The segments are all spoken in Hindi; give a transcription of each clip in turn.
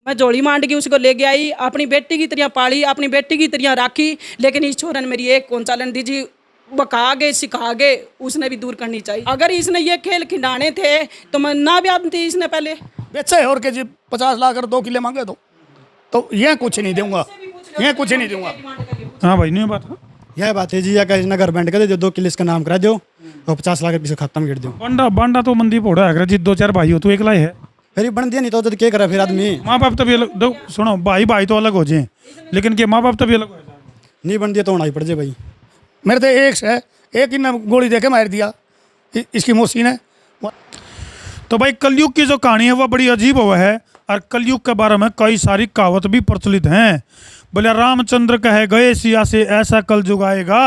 मैं झोली मांड की उसको लेके आई, अपनी बेटी की तरह पाली, अपनी बेटी की तरह राखी, लेकिन इस छोरे ने मेरी एक कौन चालन दीजिए, बका गए सिखा गए, उसने भी दूर करनी चाहिए। अगर इसने ये खेल खिंडाने थे तो मैं ना ब्याह थी इसने पहले बेचे और के जी 50 लाख और 2 किले मांगे तो ये कुछ नहीं दूंगा, ये कुछ नहीं दूंगा। हाँ भाई नहीं बात यह बात है जी, या कहीं ना घर बैंड कर दो 2 किले इसका नाम करा दो और 50 लाख रुपये से खत्म कर दो। बांडा बांडा तो मंदीप होड़ा है जी, 2-4 भाई हो, तू एकला ही है। फिर बन दिया नहीं तो क्या करा फिर आदमी। माँ बाप तभी अलग दो, सुनो भाई भाई तो अलग हो जाए, लेकिन के माँ बाप तभी अलग हो जाए। नहीं बन दिया तो होना ही पड़ जाए भाई। मेरे तो एक ही ने गोली दे के मार दिया इसकी मौसी ने। तो भाई कलयुग की जो कहानी है वह बड़ी अजीब हुआ है, और कलयुग के बारे में कई सारी कहावत भी प्रचलित हैं। बोले रामचंद्र कहे गए सिया से ऐसा कल जुग आएगा,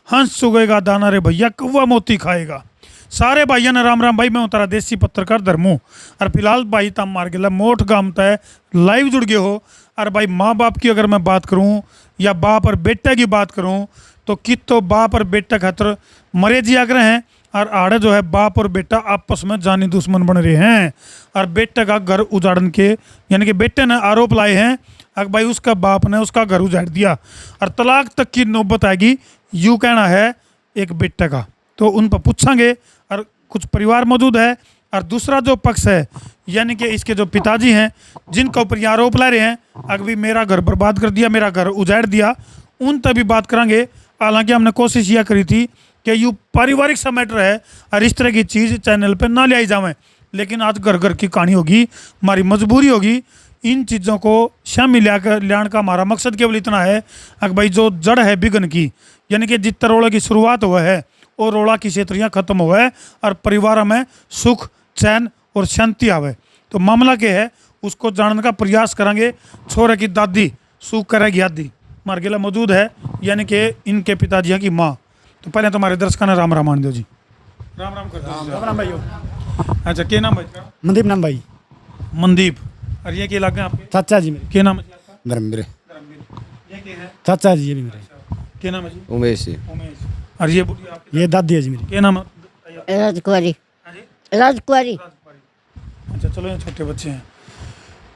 हंस चुगेगा दाना रे भैया कौवा मोती खाएगा। सारे भाइयों ने राम राम भाई, मैं उतारा देसी पत्रकार धर्मू, और फिलहाल भाई तम मार गया मोठ गामता है लाइव जुड़ गए हो। और भाई माँ बाप की अगर मैं बात करूँ या बाप और बेटे की बात करूँ तो कित तो बाप और बेटा खातर मरे जी आग्रह हैं, और आड़े जो है बाप और बेटा आपस में जानी दुश्मन बन रहे हैं। और बेटे का घर उजाड़न के यानी कि बेटे ने आरोप लाए हैं अगर भाई उसका बाप ने उसका घर उजाड़ दिया, और तलाक तक की नौबत आएगी, यूँ कहना है एक बेटे का। तो उन पर पूछेंगे, और कुछ परिवार मौजूद है, और दूसरा जो पक्ष है यानी कि इसके जो पिताजी हैं जिनके ऊपर ये आरोप ला रहे हैं अगर भी मेरा घर बर्बाद कर दिया, मेरा घर उजाड़ दिया, उन तभी बात करेंगे। हालांकि हमने कोशिश यह करी थी कि यूँ पारिवारिक सा मैटर है और इस तरह की चीज़ चैनल पर ना ले आई जाए, लेकिन आज घर घर की कहानी होगी, हमारी मजबूरी होगी इन चीज़ों को शामिल लाने का। हमारा मकसद केवल इतना है कि भाई जो जड़ है बिगन की, यानी कि जित रोड़ा की शुरुआत हुआ है और रोड़ा की क्षेत्रियाँ खत्म हुआ है और परिवार में सुख चैन और शांति आवे। तो मामला क्या है उसको जानने का प्रयास करेंगे। छोरे की दादी सुख करेगी आदि मार्गेला मौजूद है, यानी कि इनके पिताजी की माँ। तो पहले तुम्हारे दर्शकों ने राम राम दो जी, राम राम कर दो। राम राम भाइयों। अच्छा क्या नाम भाई का? मनदीप नाम भाई। मनदीप। और ये क्या इलाके आपके? चाचा जी मेरे। क्या नाम है जी आपका? धर्मवीर। ये क्या है? चाचा जी ये भी मेरे। क्या नाम है जी? उमेश जी। उमेश। और ये बुढ़िया आपकी? ये दादी है जी मेरी। क्या नाम है? राजकुमारी। हाँ जी? राजकुमारी। अच्छा चलो, ये छोटे बच्चे हैं।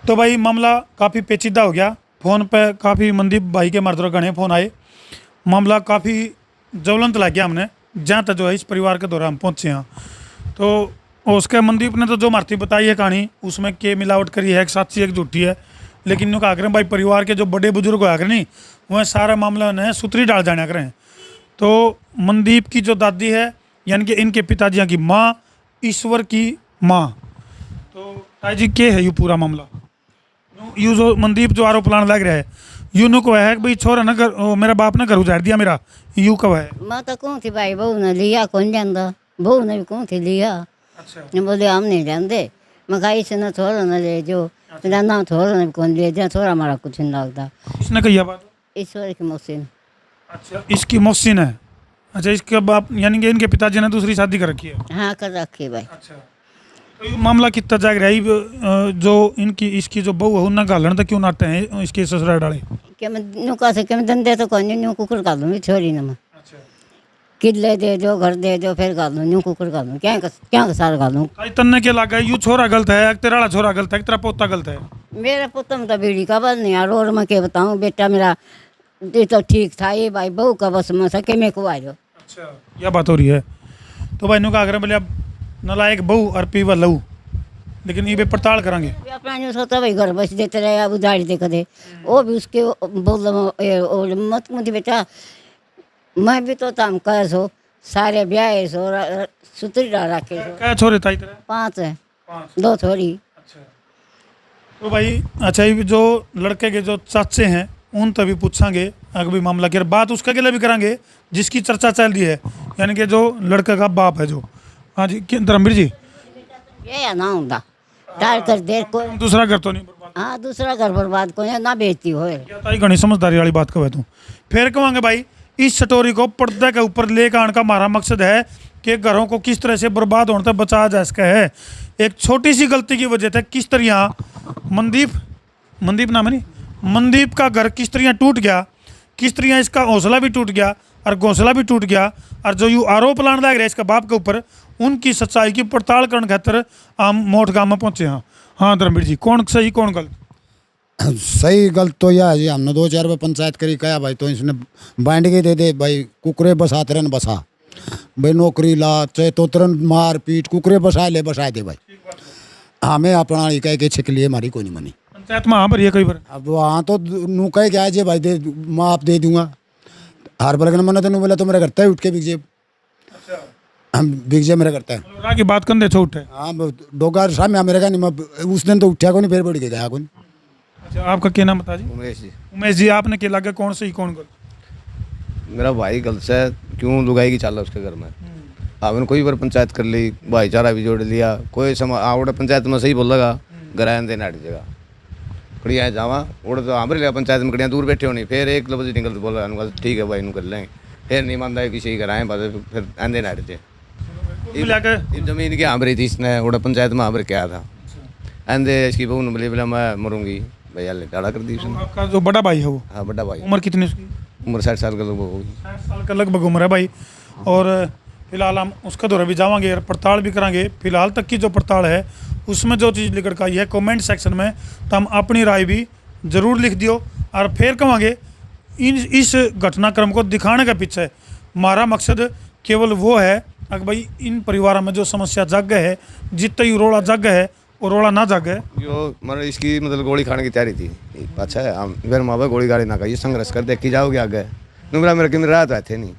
तो भाई मामला काफ़ी पेचीदा हो गया। फ़ोन पे काफ़ी मनदीप भाई के मर्द गणे फ़ोन आए, मामला काफ़ी ज्वलंत लग गया हमने, जहाँ तक जो है इस परिवार के दौरान हम पहुँचे हैं। तो उसके मनदीप ने तो जो मारती बताई है कहानी, उसमें के मिलावट करी है, एक सच्ची एक झूठी है, लेकिन इन्होंने कहा करें भाई परिवार के जो बड़े बुजुर्ग होया करें नहीं वह सारा मामला उन्हें सुतरी डाल जाना करें। तो मनदीप की जो दादी है यानी कि इनके पिताजी की माँ, ईश्वर की माँ। तो ताई जी क्या है ये पूरा मामला? यू जो मनदीप जो आरोप लाने लग रहा है यूँ को है कि भाई छोरा ना कर मेरा बाप ने घर उजाड़ दिया मेरा, यूँ कब है? मैं तो कौन थी भाई, बहू ने लिया कौन जानता, बहू ने भी कौन थी लिया। अच्छा। बोले हम नहीं जानते, मैं कहा इसे ना थोड़ा ना ले जो ना थोड़ा ना कौन ले जा, थोड़ा हमारा कुछ नहीं लगता। इसने कही बात? ईश्वर की मौसीन। अच्छा इसकी मौसी है। अच्छा इसके बाप यानी कि इनके पिताजी ने दूसरी शादी कर रखी है? हाँ कर रखी भाई। अच्छा तो ये मामला कितना जाग रहा है? जो इनकी इसकी जो बहू है उन्हें गालन तो क्यों नाते हैं इसके ससुराल डाले? क्या मैं न्यू कहा से, क्या मैं धंधे तो कौन न्यू कुकर कर लूँगी छोरी ना मैं। अच्छा किले दे दो, घर दे दो, फिर कर लूँ न्यू कुकर कर लूँ, क्या का सार कर लूँ। तन्ने के लगा यू छोरा गलत है, तेरा छोरा गलत है, तेरा पोता गलत है? मेरा पुत्र में तो बीड़ी का बस नहीं यार, और मैं क्या बताऊँ, बेटा मेरा ये तो ठीक था, ये भाई बहू का बस में सके मेरे को आ जाओ। अच्छा यह बात हो रही है। तो भाई का अगर बोले अब नलायक बहू और पीवा लहू, लेकिन ये भी पड़ताल करेंगे। अपना सोचा भाई घर बस देते रहे, अब उधारी दे दे, वो भी उसके बोल मत मुझे बेटा, मैं भी तो काम कर सो, सारे ब्याह सो सुतरी डाल रखे सो। क्या छोरे ताई तेरा? 5 है, 5। 2 छोरी। अच्छा तो भाई अच्छा ये जो लड़के के जो चाचे हैं उन तभी पूछेंगे अगर भी मामला की बात उसके लिए भी करेंगे जिसकी चर्चा चल रही है, यानी कि जो लड़के का बाप है जो। हाँ जी धर्मवीर जी, ये ना होता डाल कर दे कोई दूसरा घर तो नहीं बर्बाद? हाँ दूसरा घर बर्बाद को ना बेचती हो। ताई घनी समझदारी वाली बात कहे तू। फिर कहेंगे भाई इस स्टोरी को पर्दे के ऊपर लेकर आने का हमारा मकसद है कि घरों को किस तरह से बर्बाद होने तक बचाया जा सका है। एक छोटी सी गलती की वजह से किस तरह मनदीप नाम है नहीं, मनदीप का घर किस तरह टूट गया, किस तरह इसका हौसला भी टूट गया और घोंसला भी टूट गया, और जो यू आरोप लाने लग रहा है इसका बाप के ऊपर, उनकी सच्चाई की पड़ताल करने खातर हम मोठ गांव में पहुंचे हैं। हाँ धर्मवीर जी, कौन सही कौन गलत? सही गलत तो यह है जी, हमने 2-4 बार पंचायत करी कहा भाई, तो इसने बांट के दे भाई, कुकरे बसा तरन बसा भाई, नौकरी ला चाहे तो तुरंत मार पीट कुकरे बसा दे भाई। हमें अपना कह के छिक लिए हमारी कोई नहीं मनी। पंचायत में हाँ भरी है कई बार। अब वहाँ तो नू कह के आए जे भाई दे माप दे दूंगा, हर बलगन मैंने तेन बोला तो मेरा करता है उठ के बिक जे, हम बिक जे मेरा करता है। राह की बात करने छो उठे। हाँ डोगा सामने मेरे का नहीं, मैं उस दिन तो उठा को नहीं, फिर बढ़ के गया को नहीं। अच्छा आपका क्या नाम बता जी? उमेश जी। उमेश जी, आपने क्या लगा कौन सही कौन गलत? मेरा भाई गलत से क्यों लुगाई की चाल है उसके घर में। आपने कोई बार पंचायत कर ली, भाईचारा भी जोड़ लिया, कोई आवड़े पंचायत में सही बोलेगा गरायन देना हट जाएगा, कड़िया जावा उड़ तो हमारे लिया पंचायत में कड़िया दूर बैठे होनी, फिर एक लफ्ज निकल बोल रहा ठीक है भाई इन्हू कर लेंगे, फिर नहीं मानता है किसी कराएं बस, फिर आंदे ना हट जाए। जमीन की हमारी थी, इसने उड़ा पंचायत में हमारे क्या था, आंदे इसकी बहू ने बोली बोला मैं मरूंगी भैया, टाड़ा कर दी उसने। आपका जो बड़ा भाई है वो? हाँ बड़ा भाई। उम्र कितनी उसकी? उम्र 60 साल का लगभग होगी। 60 साल का लगभग उम्र है भाई। और फिलहाल हम उसका दौरा भी जावांगे और पड़ताल भी करांगे। फिलहाल तक की जो पड़ताल है उसमें जो चीज़ निकल कर आई है कमेंट सेक्शन में, तो हम अपनी राय भी ज़रूर लिख दियो। और फिर कहेंगे इस घटनाक्रम को दिखाने के पीछे हमारा मकसद केवल वो है कि भाई इन परिवारों में जो समस्या जग है, जितना ही रोड़ा जग है वो रोड़ा ना जग है। जो मतलब इसकी मतलब गोली खाने की तैयारी थी, अच्छा है हम फिर माँ बाप गोली गाड़ी ना खाइए, संघर्ष कर देखी जाओगे आगे। नुमरा मेरे किन रात आए थे नहीं,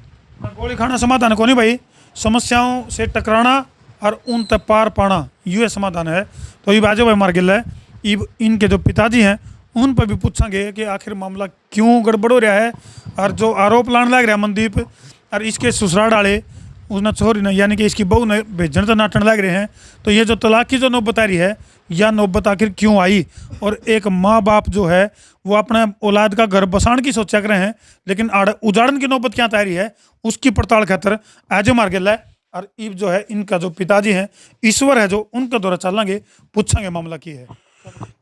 गोली खाना समाधान को नहीं भाई, समस्याओं से टकराना और उन तक पार पाना ये समाधान है। तो ये बाजो भाई मार गिल है, इनके जो पिताजी हैं उन पर भी पूछेंगे कि आखिर मामला क्यों गड़बड़ हो रहा है। और जो आरोप लाने लग रहा है मनदीप और इसके ससुराल वाले उसने छोरी ने यानी कि इसकी बहू ने भेजन तो नाटन लग रहे हैं, तो ये जो तलाक की जो नौबत आ रही है, यह नौबत आखिर क्यों आई। और एक माँ बाप जो है वो अपने औलाद का घर बसाने की सोचा कर रहे हैं, लेकिन उजाड़न की नौबत क्या तैयारी है उसकी पड़ताल खातर आज मार गया है। और इब जो है इनका जो पिताजी हैं ईश्वर है जो उनका दौरा चलेंगे, पूछेंगे मामला की है।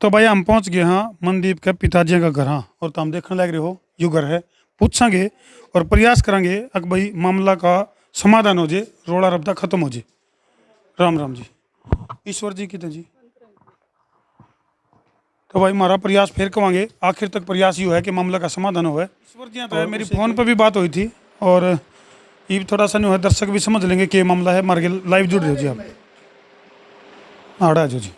तो भाई हम पहुंच गए हाँ मनदीप के पिताजी का घर। हाँ और तो हम देखने लग रहे हो यू घर है, पूछेंगे और प्रयास करेंगे कि भाई मामला का समाधान हो जाए, रोड़ा रब्दा खत्म हो जाए। राम राम जी, ईश्वर जी कितने जी। तो भाई हमारा प्रयास फिर कहेंगे, आखिर तक प्रयास यूँ है कि मामला का समाधान हो। ईश्वर जी तो है, मेरी फ़ोन पर भी बात हुई थी और ये थोड़ा सा नहीं है, दर्शक भी समझ लेंगे कि मामला है। मार के लाइव जुड़ रहे हो जी आप, आड़ा जो जी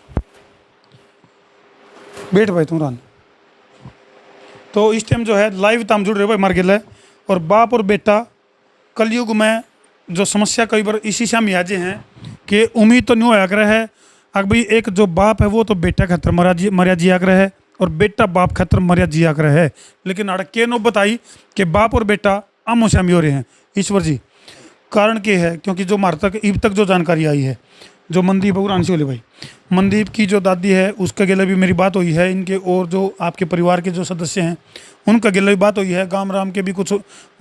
बैठ भाई तुम रान। तो इस टाइम जो है लाइव ताम जुड़ रहे हो भाई मार है। और बाप और बेटा कलयुग में जो समस्या कई बार इसी से हम याजे हैं कि उम्मीद तो नहीं होया कर है अब भाई एक जो बाप है वो तो बेटा खतर मरिया जिया कर है और बेटा बाप खतर मरिया जिया कर है। लेकिन अड़के नो बताई कि बाप और बेटा आमो सामने हो रहे हैं। ईश्वर जी कारण क्या है, क्योंकि जो हमारे तक अब तक जो जानकारी आई है, जो मनदीप बगुरान से बोले भाई, मनदीप की जो दादी है उसके गिले भी मेरी बात हुई है, इनके और जो आपके परिवार के जो सदस्य हैं उनका गिले भी बात हुई है, गांव राम के भी कुछ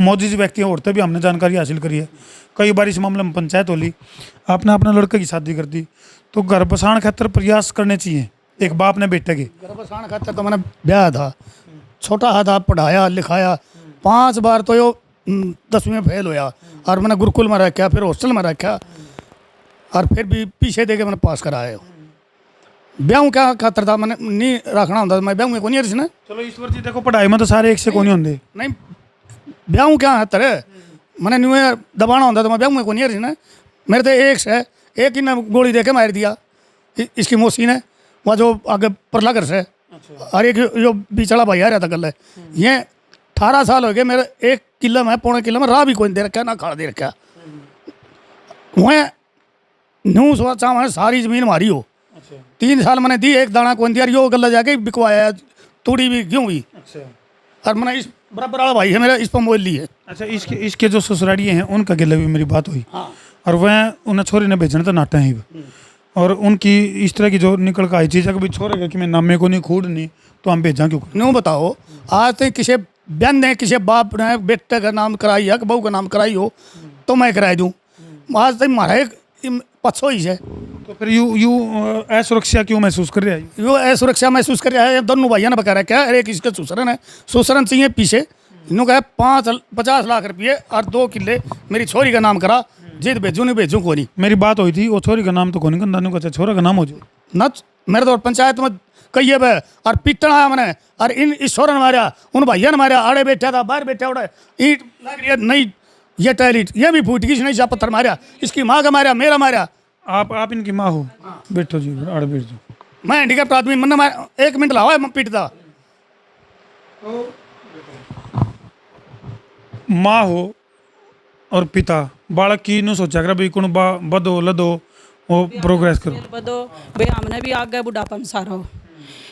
मौजूद व्यक्ति हैं औरतें भी हमने जानकारी हासिल करी है। कई बार इस मामले में पंचायत हो ली, आपने अपने लड़के की शादी कर दी, तो घर बसाने खातर प्रयास करने चाहिए एक बाप ने बेटे के। घर बसाने खातर तो मैंने ब्याह था, छोटा हाथ था, पढ़ाया लिखाया 5 बार तो यो 10वीं में फेल होया और मैंने गुरुकुल में रखा, फिर हॉस्टल में रखा और फिर भी पीछे दे के मैंने पास कराया। ब्याह क्या खातर था, मैंने नहीं रखना होता मैं ब्याह में को नहीं ना। चलो ईश्वर जी देखो पढ़ाई में तो सारे एक से को नहीं होंगे, नहीं ब्याह क्या खातर मैंने न्यू दबाना होता तो मैं ब्याह में को नहीं ना। मेरे तो एक से एक ही ने गोली दे के मार दिया इसकी मौसी ने, वहाँ जो आगे परला घर से। और एक जो बिचड़ा भाई आ रहा था कल, ये 18 साल हो गए मेरे, 1 किलो में 1.25 किलो में राह भी कोई दे रखा ना खाड़ दे रखा। वह न्यू सोचा मैं सारी ज़मीन मारी हो, 3 साल मैंने दी, एक दाना कौन दिया, यो गला जाके बिकवाया, तोड़ी भी क्यों हुई। और मैंने इस बराबर वाला भाई है मेरा, इस पर मोल ली है। अच्छा इसके जो ससुराली हैं उनका गिले भी मेरी बात हुई। हाँ। और वह उन्हें छोरे ने भेजना तो नाटे हैं और उनकी इस तरह की जो निकल कर आई चीज़ है कि छोरे कि मैं नामे को नहीं खूड नहीं तो हम भेजा क्यों। न्यू बताओ आज तक किसी बहन ने किसी बाप ने बेटे का नाम कराई है कि बहू का नाम कराई हो तो मैं कराई दूँ, आज तक मारा एक पछो ही है। तो फिर यू असुरक्षा क्यों महसूस कर रहा है? यो असुरक्षा महसूस कर रहा है। दोनों भैया ने बता रखा है, एक इसके सुसरन है, सुसरन चाहिए पीछे, इन्हों कहा 50 लाख रुपये और 2 किले मेरी छोरी का नाम करा, जीत भेजू नहीं भेजू को नहीं। मेरी बात हुई थी वो छोरी का नाम तो को नहीं करना, छोरा का नाम हो जाए न मेरे तो पंचायत में कहिए बे और पीटना है मैंने और इन ईश्वर ने मारा उन भैया ने मारा आड़े बैठा था बाहर बैठा उड़े ईंट लग रही है नहीं ये टैलिट ये भी फूट गई नहीं पत्थर मारा इसकी माँ का मारा मेरा मारा आप इनकी माँ हो? बैठो जी, आड़े बैठ जाओ। मैं हैंडीकैप्ट आदमी मन मारा 1 मिनट लावा मैं पीटता माँ हो और पिता बालक की नु सोचा कर भाई कुण बदो लदो वो प्रोग्रेस करो। बदो भाई हमने भी आगे बुढ़ापा में सारा हो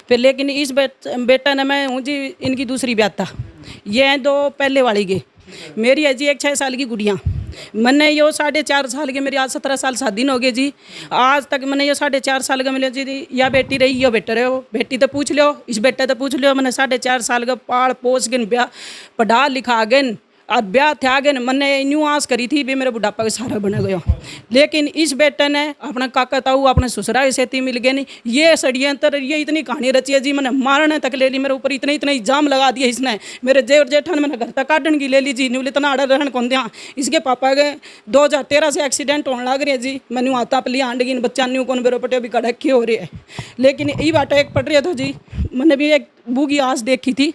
फिर लेकिन इस बेटा ने मैं हूँ जी इनकी दूसरी ब्याता ये हैं 2 पहले वाली के मेरी है जी एक 6 साल की गुड़िया मैंने यो 4.5 साल के मेरी आज 17 साल शादी हो गई जी आज तक मैंने ये 4.5 साल का मिले जी या बेटी रही यो बेटा रहे हो बेटी तो पूछ लो इस बेटे तो पूछ लो मैंने 4.5 साल का पाल पोस गन ब्याह पढ़ा लिखा गन और ब्याह थे आगे मैंने न्यू आस करी थी भी मेरे बुढ़ापा का सारा बना गया लेकिन इस बेटे ने अपना काका ताऊ अपने ससुरा की सेती मिल गए नहीं ये षड्यंत्र ये इतनी कहानी रची है जी मैंने मारने तक ले ली मेरे ऊपर इतने इतने इल्जाम लगा दिए इसने मेरे जेठ जेठन मैंने घर तक काटने की ले ली जी न्यू इतना अड़र रहन कौन दिया इसके पापा के 2013 से एक्सीडेंट होने लग रहे जी मैंने आता पली आंड की बच्चा न्यू कौन बेरो पटे भी कड़क हो रही है लेकिन ये बाटा एक पड़ रहा था जी मैंने भी एक बू की आस देखी थी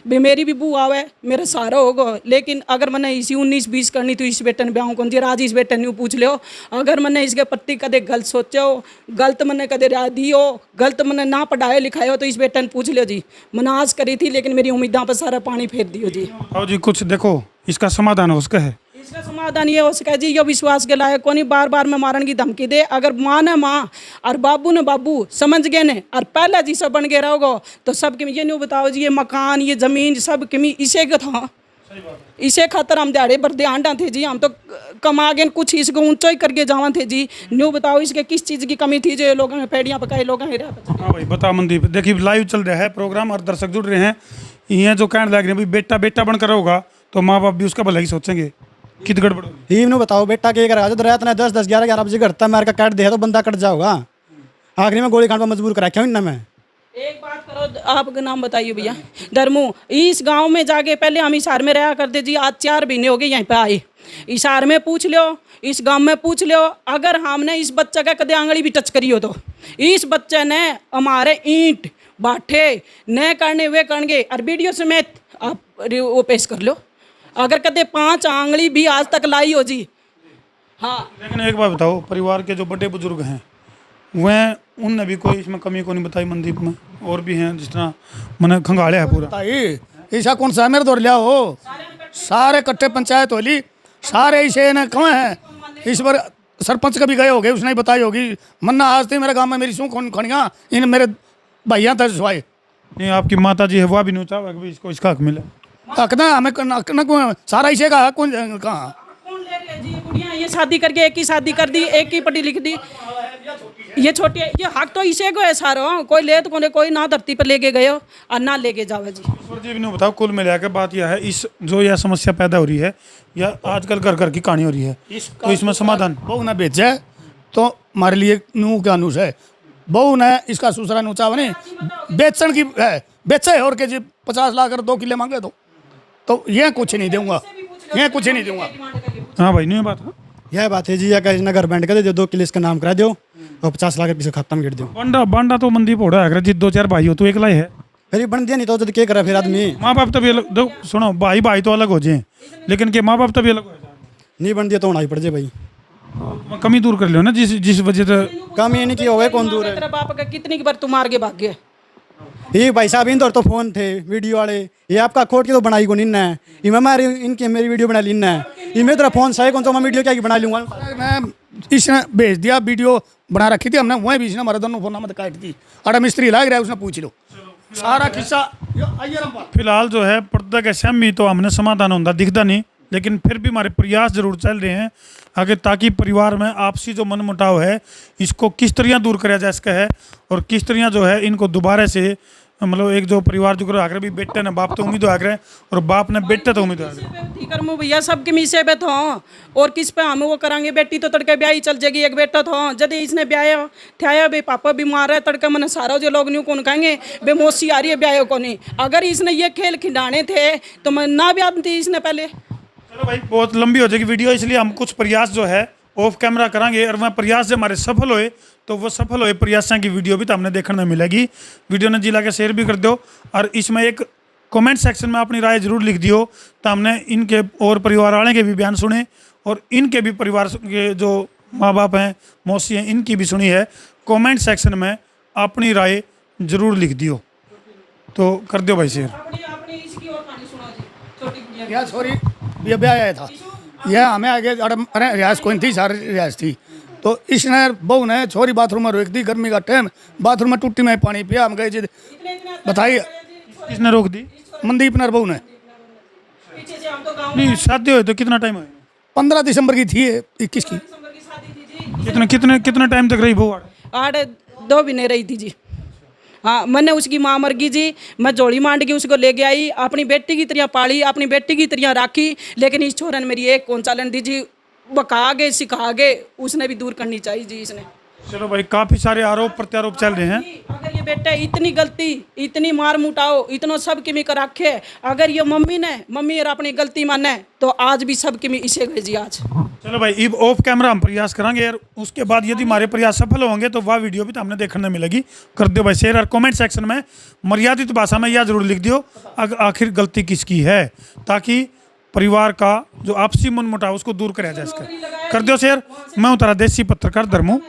भी मेरी भी बू आवे मेरा सारा होगा लेकिन अगर मैंने इसी 19-20 करनी तो इस बेटे ने ब्याह कौन जी राज इस बेटे ने पूछ लो अगर मैंने इसके प्रति कदे गलत सोचो गलत मैंने कदे राय दी हो गलत मैंने ना पढ़ाए लिखाए हो तो इस बेटे ने पूछ लो जी मैंने आज करी थी लेकिन मेरी उम्मीदों पर सारा पानी फेर दियो जी। आओ जी कुछ देखो इसका समाधान हो उसका है इसका समाधान ये हो सका जी यो विश्वास के लायक को नहीं बार बार में मारने की धमकी दे अगर माँ ने माँ और बाबू ने बाबू समझ गए ने और पहला जी सब बन गए रहोगे तो सब किमी ये नहीं बताओ जी ये मकान ये जमीन सब किमी इसे का था इसे खातर हम दिहाड़े भर ध्यान थे जी हम तो कमा गए कुछ इसको ऊंचा ही करके जावा थे जी न्यू बताओ इसके किस चीज़ की कमी थी जो लोगों ने पेड़ियाँ पकाई लोगों ने हाँ भाई बता मनदीप देखिए लाइव चल रहा है प्रोग्राम और दर्शक जुड़ रहे हैं ये जो कहने लग रहे हैं भाई बेटा बेटा बनकर होगा तो माँ बाप भी उसका भला ही सोचेंगे कित गड़बड़ होगी। ही इन्हों बताओ बेटा के कर रात ने 10 11 बजे घर तक मार का काट दे तो बंदा कट जाओगा आखिरी में गोली खाने पर मजबूर करा क्यों इन्ना मैं एक बात करो आपका नाम बताइए भैया धर्मू इस गांव में जाके पहले हम हिसार में रहा करते जी आज 4 महीने हो गए यहीं पे आए हिसार में पूछ लो इस गांव में पूछ लो अगर हमने इस बच्चे का कदे आंगली भी टच करी हो तो इस बच्चे ने हमारे ईंट बाठे न करने वे करेंगे और वीडियो समेत आप वो पेश कर लो अगर कदे 5 आंगली भी आज तक लाई हो जी। हाँ लेकिन एक बात बताओ परिवार के जो बड़े बुजुर्ग हैं वह उनने भी कोई इसमें कमी को नहीं बताई मनदीप में और भी हैं जिस तरह मैंने खंगाड़िया है पूरा ऐसा कौन सा मेरे दौर लिया हो सारे कट्टे पंचायत होली सारे इसे न कहाँ हैं इस पर सरपंच कभी गए होगे उसने बताई होगी मन्ना आज थे मेरे गांव में मेरी सूँ कौन खड़िया इन मेरे भैया तक सुहाए नहीं आपकी माता जी है वह भी नहीं चाहे कि इसको इसका हक मिले हकना हमें सारा इसे का कौन कहाँ कौन ले रहे जी ये बुढ़िया ये शादी करके एक ही शादी कर दी एक ही पढ़ी लिख दी ये छोटी है ये हक तो इसे को है सारो कोई ले तो कोई ना धरती पर लेके गए हो और ना लेके जाओ जी। ईश्वर जी भी नहीं बताओ कुल मिला के बात यह है इस जो यह समस्या पैदा हो रही है या आजकल घर घर की कहानी हो रही है तो इसमें समाधान बहू ने बेचा तो हमारे लिए नू का अनुस है बहू ने इसका दूसरा नूचा बने बेचन की है बेचे और के जी 50 लाख और 2 किले मांगे तो ये कुछ नहीं दूंगा ये कुछ नहीं दूंगा। हाँ भाई नहीं बात यह बात है जी या कहीं घर बैंड कर दो 2 किले इसका नाम करा दो और 50 लाख रुपये खाता में गिर दो बांडा बांडा तो मनदीप हो रहा है जी 2-4 भाई हो तो एकला ही है फिर बन दिया नहीं तो क्या करा फिर आदमी माँ बाप तभी अलग दो सुनो भाई भाई तो अलग हो जाए लेकिन के माँ बाप तभी अलग हो जाए नहीं बन दिया तो होना ही पड़ जाए भाई कमी दूर कर लो ना जिस वजह से कम ये नहीं की हो गए कौन दूर है तेरा बाप का कितनी बार तुम मार के भाग गए ये भाई साहब इन दौर तो फोन थे वीडियो वाले ये आपका खोट के तो बनाई को निन्ना है ये मैं मारी इनकी मेरी वीडियो बना लीना है ये मेरा फोन सही कौन तो मैं वीडियो क्या की बना लूंगा मैं इसने भेज दिया वीडियो बना रखी थी हमने वहीं भी इसने हमारे दोनों फोन मत काट दी अरे मिस्त्री लग रहा है उसने पूछ लो सारा किस्सा फिलहाल जो है पर्दा के सहमी तो हमने समाधान होता दिखता नहीं लेकिन फिर भी हमारे प्रयास जरूर चल रहे हैं आगे ताकि परिवार में आपसी जो मनमुटाव है इसको किस तरह दूर किया जा सका है और किस तरह जो है इनको दोबारा से मतलब एक जो परिवार जो आकर भी बेटे ने बाप तो उम्मीद आकर और बाप ने बेटे तो उम्मीद कर मु भैया सबके मीसे पे थो और किस पे हम वो करांगे बेटी तो तड़के ब्याह ही चल जाएगी एक बेटा थो जब इसने ब्याह थे बे पापा बीमार है तड़के मैंने सारा जो लोग न्यू कौन कहेंगे बे मौसी आ रही है ब्याह को नहीं अगर इसने ये खेल खिंडाने थे तो मैं ना ब्याह थी इसने पहले। चलो भाई बहुत लंबी हो जाएगी वीडियो इसलिए हम कुछ प्रयास जो है ऑफ कैमरा करेंगे और वह प्रयास जब हमारे सफल हुए तो वो सफल हुए प्रयासों की वीडियो भी तो हमने देखने में मिलेगी। वीडियो ने जिला के शेयर भी कर दो और इसमें एक कमेंट सेक्शन में अपनी राय जरूर लिख दियो। तो हमने इनके और परिवार वाले के भी बयान सुने और इनके भी परिवार के जो माँ बाप हैं, मौसी हैं, इनकी भी सुनी है। कमेंट सेक्शन में अपनी राय जरूर लिख दियो। तो कर दो भाई शेयर। यह सॉरी ये ब्याह आया था, यह हमें आगे अरे रियाज कोई थी, सारी रियाज थी। तो इसने बहू ने छोरी बाथरूम में रोक दी, गर्मी का टाइम, बाथरूम में टूटी में पानी पिया। हम गए जी, बताइए किसने रोक दी? मनदीप नर बहू ने। नहीं, शादी हुई तो कितना टाइम हुआ? 15 दिसंबर की थी, 21 की। कितना टाइम तक रही बहू? 8-2 महीने रही थी जी। हाँ, मैंने उसकी माँ मर गई जी, मैं जोड़ी मांड के उसको ले गया आई, अपनी बेटी की तरह पाली, अपनी बेटी की तरह राखी। लेकिन इस छोरन मेरी एक कौन चालन दी जी, बका गए सिखा गए, उसने भी दूर करनी चाहिए जी इसने। चलो भाई, काफी सारे आरोप प्रत्यारोप चल रहे हैं। अगर ये बेटा इतनी गलती, इतनी मार मुटाओ, इतना सब किमी कर रखे, अगर ये मम्मी और अपनी गलती माने तो आज भी सब किमी इसे गए जी आज। चलो भाई, अब ऑफ कैमरा हम प्रयास करेंगे यार, उसके बाद यदि हमारे प्रयास सफल होंगे तो वह वीडियो भी तो हमने देखने मिलेगी। कर दो भाई शेयर और कमेंट सेक्शन में मर्यादित भाषा में यह जरूर लिख दियो आखिर गलती किसकी है, ताकि परिवार का जो आपसी मन मुटाव उसको दूर कराया जा सके। कर दो शेयर। मैं हूं तारा देसी पत्रकार धर्मू।